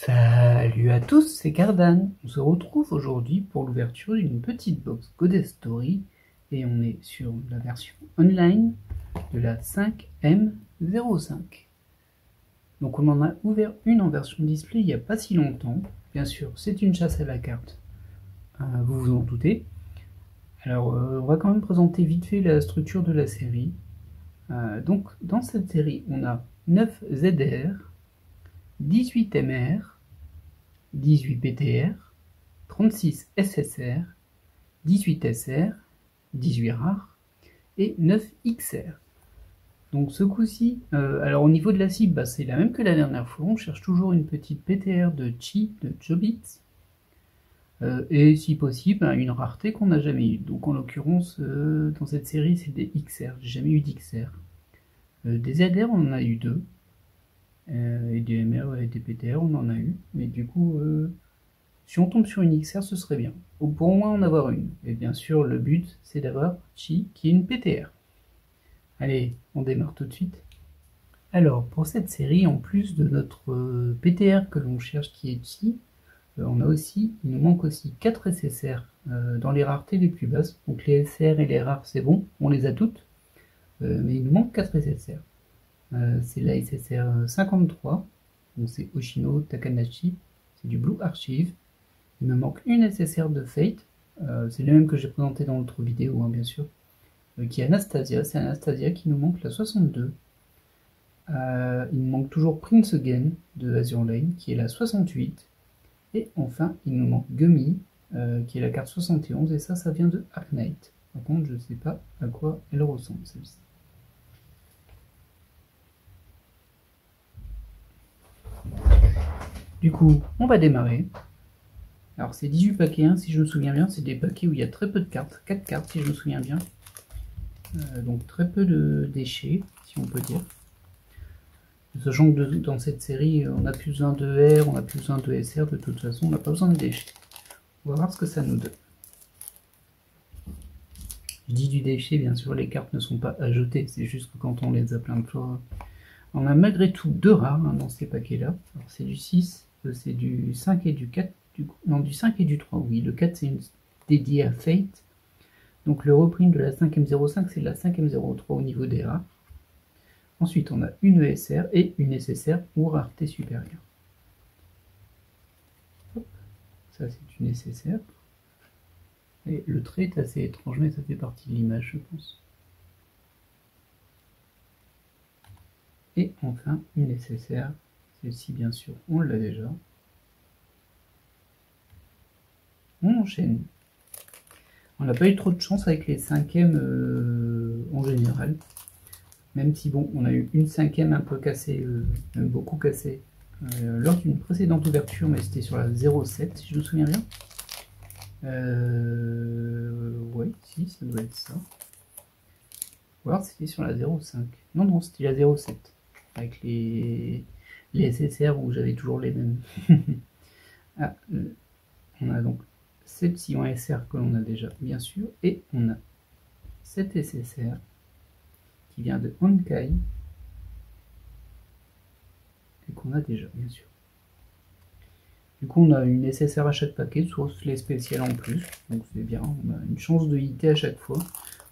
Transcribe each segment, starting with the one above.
Salut à tous, c'est Cardan. On se retrouve aujourd'hui pour l'ouverture d'une petite box Goddess Story et on est sur la version online de la 5M05. Donc on en a ouvert une en version display il n'y a pas si longtemps. Bien sûr, c'est une chasse à la carte, vous vous en doutez. Alors on va quand même présenter vite fait la structure de la série. Donc dans cette série, on a 9 ZR, 18 MR, 18 PTR, 36 SSR, 18 SR, 18 rares et 9 XR. Donc ce coup-ci, alors au niveau de la cible, c'est la même que la dernière fois. On cherche toujours une petite PTR de Chi, de Chobits, et si possible, une rareté qu'on n'a jamais eue. Donc en l'occurrence, dans cette série, c'est des XR. J'ai jamais eu d'XR. Des ZR, on en a eu 2. Et des MR et des PTR, on en a eu. Mais du coup, si on tombe sur une XR, ce serait bien. Ou pour au moins en avoir une. Et bien sûr, le but, c'est d'avoir Chi, qui est une PTR. Allez, on démarre tout de suite. Alors, pour cette série, en plus de notre PTR que l'on cherche qui est Chi, il nous manque aussi 4 SSR dans les raretés les plus basses. Donc les SR et les rares, c'est bon, on les a toutes. Mais il nous manque 4 SSR. C'est la SSR 53, donc c'est Oshino Takanashi, c'est du Blue Archive. Il me manque une SSR de Fate, c'est le même que j'ai présenté dans l'autre vidéo, bien sûr, qui est Anastasia. C'est Anastasia qui nous manque la 62. Il nous manque toujours Prince Again de Azure Lane, qui est la 68. Et enfin, il nous manque Gummy, qui est la carte 71, et ça vient de Arc Knight. Par contre, je ne sais pas à quoi elle ressemble, celle-ci. Du coup, on va démarrer. Alors c'est 18 paquets, si je me souviens bien, c'est des paquets où il y a très peu de cartes, 4 cartes si je me souviens bien. Donc très peu de déchets, si on peut dire. Sachant que dans cette série, on n'a plus besoin de R, on n'a plus besoin de SR, de toute façon, on n'a pas besoin de déchets. On va voir ce que ça nous donne. Je dis du déchet, bien sûr, les cartes ne sont pas à jeter, c'est juste que quand on les a plein de fois... On a malgré tout 2 rares dans ces paquets-là. C'est du 6, c'est du 5 et du 4. Non, du 5 et du 3, oui. Le 4, c'est dédié à Fate. Donc le reprint de la 5M05, c'est la 5M03 au niveau des rares. Ensuite, on a une ESR et une SSR ou rareté supérieure. Hop. Ça, c'est une SSR. Et le trait est assez étrange, mais ça fait partie de l'image, je pense. Et enfin, une SSR. Celle-ci, bien sûr, on l'a déjà. On enchaîne. On n'a pas eu trop de chance avec les 5M en général. Même si, bon, on a eu une 5M un peu cassée, même beaucoup cassée, lors d'une précédente ouverture, mais c'était sur la 07, si je me souviens bien. Ouais, si, ça doit être ça. Ou alors c'était sur la 05. Non, non, c'était la 07. Avec les SSR où j'avais toujours les mêmes. Ah, on a donc cette sillon SR que l'on a déjà, bien sûr, et on a cette SSR qui vient de Honkai et qu'on a déjà, bien sûr. Du coup, on a une SSR à chaque paquet, sauf les spéciales en plus, donc c'est bien, on a une chance de hitter à chaque fois.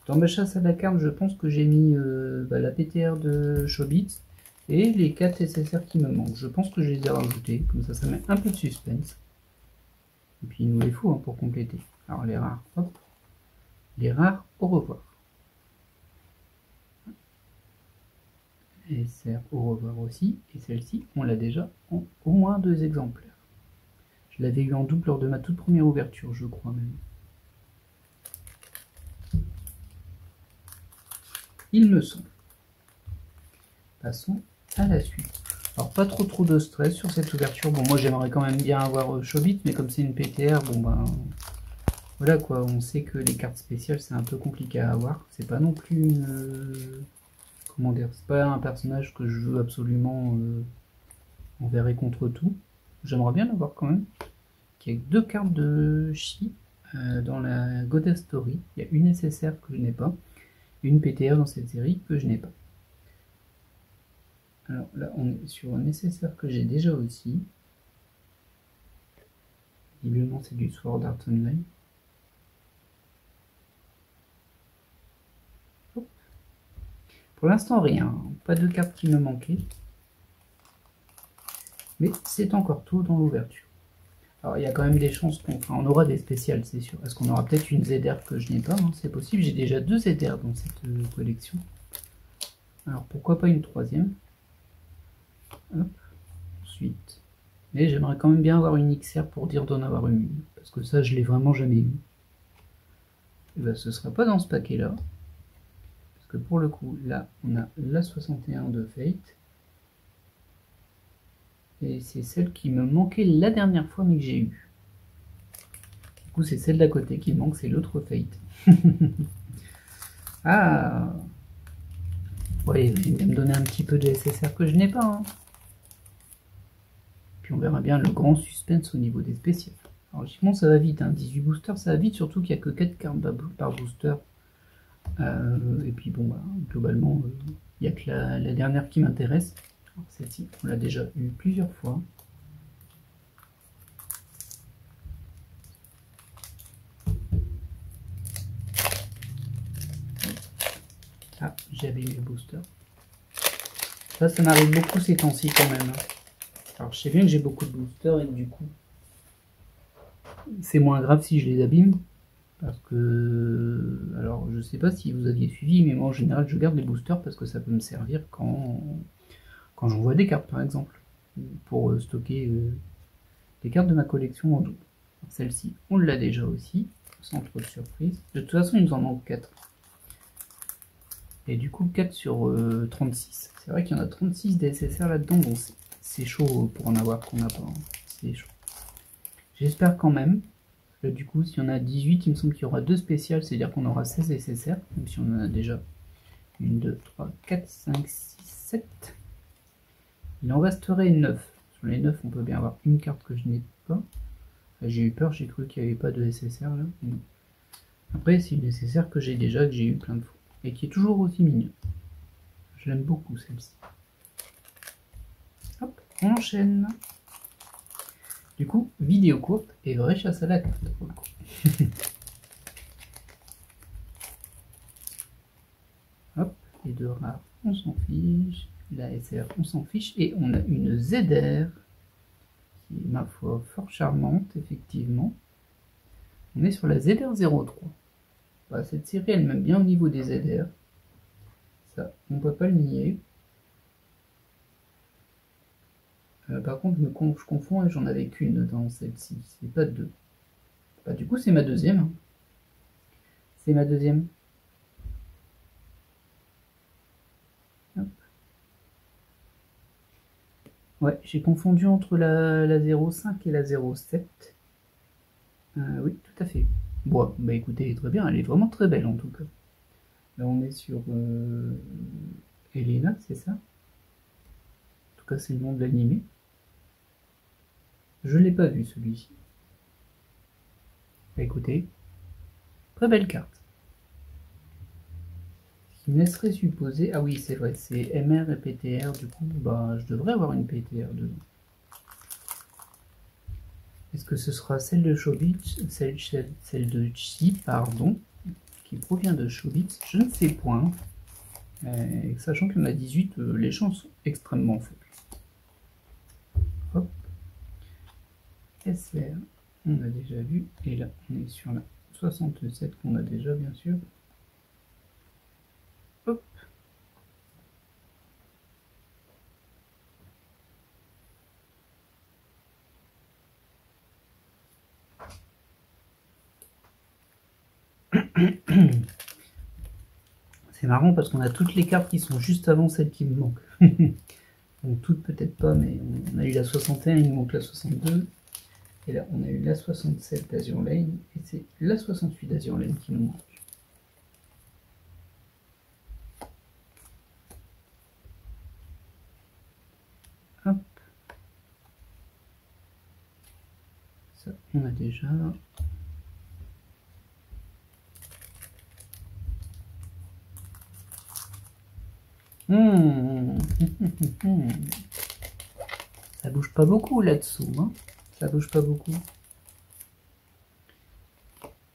Dans ma chasse à la carte, je pense que j'ai mis la PTR de Chobits et les 4 SSR qui me manquent. Je pense que je les ai rajoutés, comme ça met un peu de suspense. Et puis il nous les faut pour compléter. Alors les rares, hop. Les rares, au revoir. SR, au revoir aussi. Et celle-ci, on l'a déjà en au moins 2 exemplaires. Je l'avais eu en double lors de ma toute première ouverture, je crois même. Il me semble. Passons à la suite. Alors pas trop de stress sur cette ouverture. Bon, moi j'aimerais quand même bien avoir Chobits, mais comme c'est une PTR, bon ben... Voilà quoi, on sait que les cartes spéciales c'est un peu compliqué à avoir. C'est pas non plus une... comment dire, c'est pas un personnage que je veux absolument envers et contre tout. J'aimerais bien l'avoir quand même. Il y a 2 cartes de Chi dans la Goddess Story. Il y a une SSR que je n'ai pas, et une PTR dans cette série que je n'ai pas. Alors là, on est sur un SSR que j'ai déjà aussi. Visiblement, c'est du Sword Art Online. Hop. Pour l'instant, rien. Pas de carte qui me manquait. Mais c'est encore tôt dans l'ouverture. Alors, il y a quand même des chances qu'on aura des spéciales, c'est sûr. Est-ce qu'on aura peut-être une ZR que je n'ai pas, hein, c'est possible. J'ai déjà 2 ZR dans cette collection. Alors, pourquoi pas une troisième? Hop. Ensuite. Mais j'aimerais quand même bien avoir une XR pour dire d'en avoir une. Parce que ça, je l'ai vraiment jamais eu. Et ben, ce sera pas dans ce paquet-là. Parce que pour le coup, là, on a la 61 de Fate. Et c'est celle qui me manquait la dernière fois, mais que j'ai eu. Du coup, c'est celle d'à côté qui me manque, c'est l'autre Fate. Ah! Ouais, il va me donner un petit peu de SSR que je n'ai pas. Hein. Puis on verra bien le grand suspense au niveau des spéciales. Alors, logiquement, ça va vite. Hein. 18 boosters, ça va vite, surtout qu'il n'y a que 4 cartes par booster. Et puis, bon, bah, globalement, il n'y a que la dernière qui m'intéresse. Celle-ci, on l'a déjà eu plusieurs fois. Ah, j'avais eu le booster. Ça m'arrive beaucoup ces temps-ci quand même. Alors je sais bien que j'ai beaucoup de boosters et du coup, c'est moins grave si je les abîme. Parce que, alors je sais pas si vous aviez suivi, mais moi en général je garde les boosters parce que ça peut me servir quand j'envoie des cartes par exemple. Pour stocker les cartes de ma collection en double. Celle-ci, on l'a déjà aussi, sans trop de surprise. De toute façon, il nous en manque 4. Et du coup, 4 sur 36. C'est vrai qu'il y en a 36 DSSR là-dedans. Bon, c'est chaud pour en avoir qu'on n'a pas. Hein. C'est chaud. J'espère quand même. Là, du coup, s'il y en a 18, il me semble qu'il y aura 2 spéciales. C'est-à-dire qu'on aura 16 DSSR. Même si on en a déjà 1, 2, 3, 4, 5, 6, 7. Il en resterait 9. Sur les 9, on peut bien avoir une carte que je n'ai pas. J'ai eu peur, j'ai cru qu'il n'y avait pas de SSR là. Après, c'est une SSR que j'ai déjà, que j'ai eu plein de fois. Et qui est toujours aussi mignonne. Je l'aime beaucoup celle-ci. Hop, on enchaîne. Du coup, vidéo courte et vraie chasse à la carte pour le coup. Hop, les 2 rares, on s'en fiche. La SR, on s'en fiche. Et on a une ZR qui est, ma foi, fort charmante, effectivement. On est sur la ZR03. Bah, cette série, elle m'aime bien au niveau des ZR. Ça, on peut pas le nier. Par contre, je confonds et j'en avais qu'une dans celle-ci. C'est pas 2. Bah, du coup, c'est ma deuxième. Hein. C'est ma deuxième. Hop. Ouais, j'ai confondu entre la 0,5 et la 0,7. Oui, tout à fait. Bon, bah écoutez, très bien, elle est vraiment très belle en tout cas. Là, on est sur Elena, c'est ça? En tout cas, c'est le nom de l'animé. Je ne l'ai pas vu celui-ci. Bah écoutez, très belle carte. Ce qui me laisserait supposer... Ah oui, c'est vrai, c'est MR et PTR, du coup, bah je devrais avoir une PTR dedans. Est-ce que ce sera celle de Chobits, celle de Chi, pardon, qui provient de Chobits? Je ne sais point. Sachant qu'il y en a 18, les chances sont extrêmement faibles. Hop. SR, on a déjà vu. Et là, on est sur la 67 qu'on a déjà, bien sûr. Hop. C'est marrant parce qu'on a toutes les cartes qui sont juste avant celles qui me manquent. Donc toutes peut-être pas, mais on a eu la 61, il nous manque la 62. Et là, on a eu la 67 d'Azur Lane, et c'est la 68 d'Azur Lane qui nous manque. Hop. Ça, on a déjà. Ça bouge pas beaucoup là-dessous, hein. Ça bouge pas beaucoup.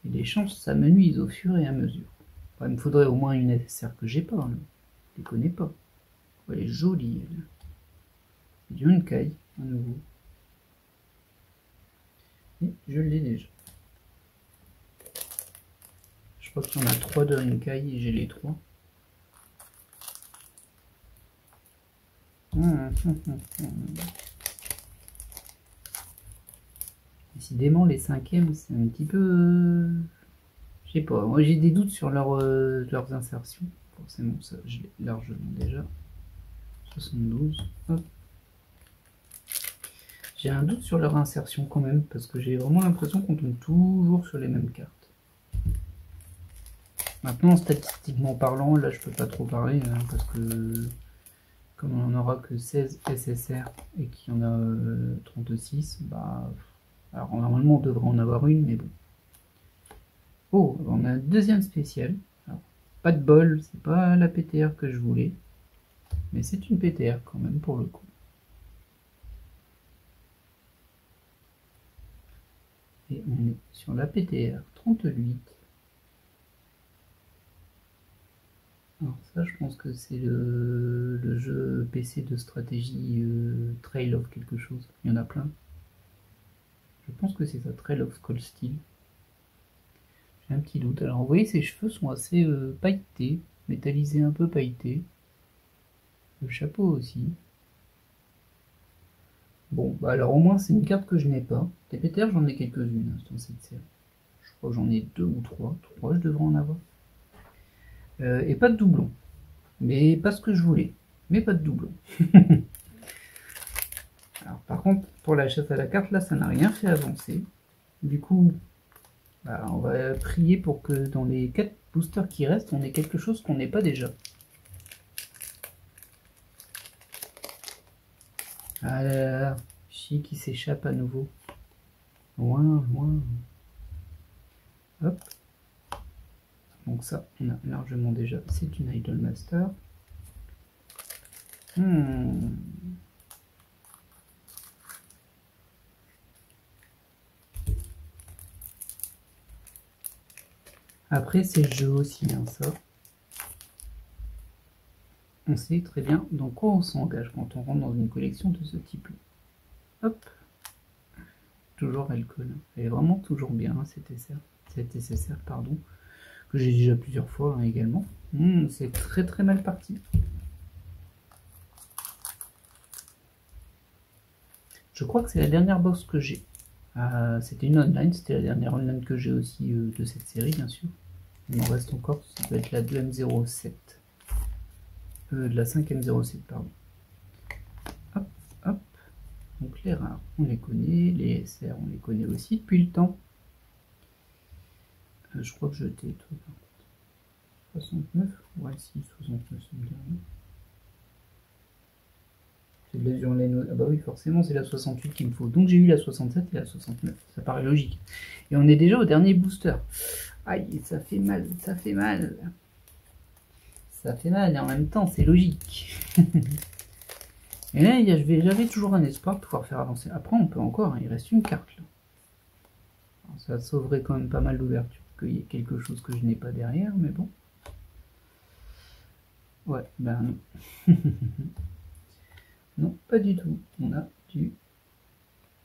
Et les chances s'amenuisent au fur et à mesure. Enfin, il me faudrait au moins une SSR que j'ai pas, là. Je les connais pas. Elle est jolie, elle. Du Honkai, à nouveau. Et je l'ai déjà. Je crois qu'il y en a 3 de Honkai et j'ai les 3. Décidément, les 5e, c'est un petit peu... je sais pas, moi j'ai des doutes sur leurs insertions. Forcément, ça, je l'ai largement déjà. 72. Hop. J'ai un doute sur leur insertion quand même, parce que j'ai vraiment l'impression qu'on tombe toujours sur les mêmes cartes. Maintenant, statistiquement parlant, là je peux pas trop parler, hein, parce que comme on n'en aura que 16 SSR et qu'il y en a 36, bah... alors normalement on devrait en avoir une, mais bon. Oh, on a un deuxième spécial. Alors, pas de bol, c'est pas la PTR que je voulais, mais c'est une PTR quand même pour le coup. Et on est sur la PTR 38. Alors ça, je pense que c'est le jeu PC de stratégie Trail of quelque chose. Il y en a plein. Je pense que c'est ça, Trail of Cold Steel. J'ai un petit doute. Alors vous voyez, ses cheveux sont assez pailletés, métallisés un peu pailletés. Le chapeau aussi. Bon, bah alors au moins c'est une carte que je n'ai pas. Des PTR, j'en ai quelques-unes dans cette série. Je crois que j'en ai 2 ou 3. 3, je devrais en avoir. Et pas de doublon. Mais pas ce que je voulais. Mais pas de doublon. Alors par contre, pour la chasse à la carte, là, ça n'a rien fait avancer. Du coup, bah, on va prier pour que dans les 4 boosters qui restent, on ait quelque chose qu'on n'ait pas déjà. Ah là là, Chi qui s'échappe à nouveau. Loin, loin. Hop. Donc ça, on a largement déjà. C'est une Idolmaster. Après, c'est le jeu aussi, hein, ça. On sait très bien dans quoi on s'engage quand on rentre dans une collection de ce type-là. Hop. Toujours elle colle. Elle est vraiment toujours bien, hein, cette SSR, pardon. Que j'ai déjà plusieurs fois hein, également. C'est très très mal parti. Je crois que c'est la dernière box que j'ai. C'était une online, c'était la dernière online que j'ai aussi de cette série, bien sûr. Il m'en reste encore, ça doit être la 2M07. De la 5M07, pardon. Hop, hop. Donc les rares, on les connaît. Les SR, on les connaît aussi depuis le temps. Je crois que je t'ai... 69. Ouais, si, 69, ça me dit rien. C'est de l'azur laine. Ah bah oui, forcément, c'est la 68 qu'il me faut. Donc j'ai eu la 67 et la 69. Ça paraît logique. Et on est déjà au dernier booster. Aïe, ça fait mal, ça fait mal. Ça fait mal et en même temps, c'est logique. Et là, j'avais toujours un espoir de pouvoir faire avancer. Après, on peut encore, hein, il reste une carte là. Alors, ça sauverait quand même pas mal d'ouverture, qu'il y ait quelque chose que je n'ai pas derrière, mais bon. Ouais, ben non. Non, pas du tout. On a du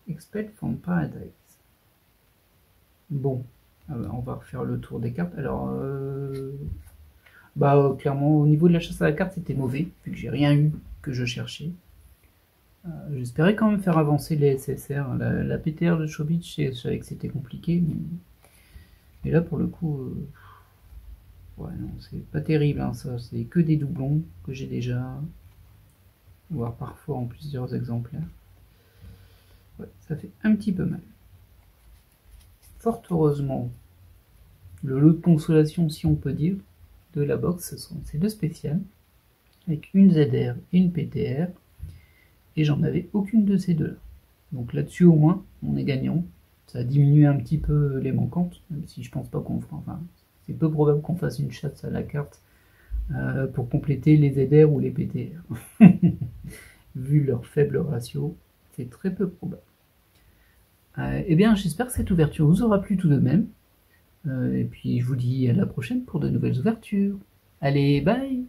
Expelled from Paradise. Bon, on va refaire le tour des cartes. Alors, clairement, au niveau de la chasse à la carte, c'était mauvais, vu que j'ai rien eu que je cherchais. J'espérais quand même faire avancer les SSR. La PTR de Chobits, je savais que c'était compliqué, mais là, pour le coup, ouais, non, c'est pas terrible, hein, ça. C'est que des doublons que j'ai déjà, voire parfois en plusieurs exemplaires. Ouais, ça fait un petit peu mal. Fort heureusement, le lot de consolation, si on peut dire, de la box, ce sont ces deux spéciales, avec une ZR et une PTR, et j'en avais aucune de ces deux-là. Donc là-dessus, au moins, on est gagnant. Ça a diminué un petit peu les manquantes, même si je pense pas qu'on fera. Enfin, c'est peu probable qu'on fasse une chasse à la carte pour compléter les ZR ou les PTR. Vu leur faible ratio, c'est très peu probable. Eh bien, j'espère que cette ouverture vous aura plu tout de même. Et puis je vous dis à la prochaine pour de nouvelles ouvertures. Allez, bye!